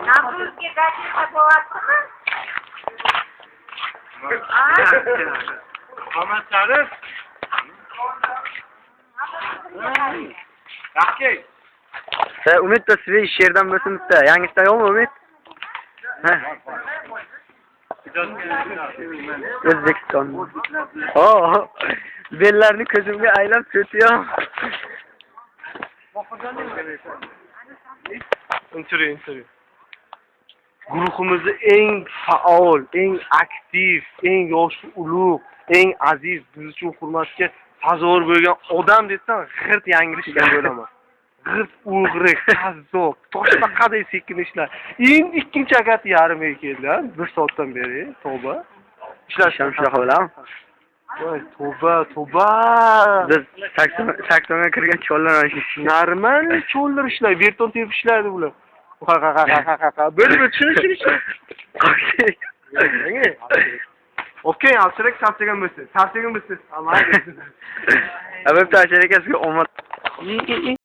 Nabuzga gazeta bo'lasizmi? Muhammad Sharif. Yaxshi. Umid tasvir she'rdan bo'lsin bitta. Yangisi yo'qmi Umid? O'zbekiston. Bellarni ko'zimga aylab ko'tiyor. Interview. Guruhimizda eng faol, eng aktiv, eng yoshi ulug', eng aziz, biz uchun hurmatga sazovor bo'lgan odam desam, g'irt yanglishgan bo'laman. G'irt o'g'ri, kazzob, toshbaqaday sekin ishlar. Endi ikkinchi agati yarimga keldi, 1 soatdan beri. Tavba. Ishlashim shunaqa bo'ladimi? Voy, tavba. Biz saksonga kirgan chollar Normal chollar ishlaydi, beton tepib ishlaydi bular. Böyle shuni. Okey, alçarak sarsagan bo'lsin. Sarsagan bo'lsin. Alloh. Abib tashlab ekasiga omad.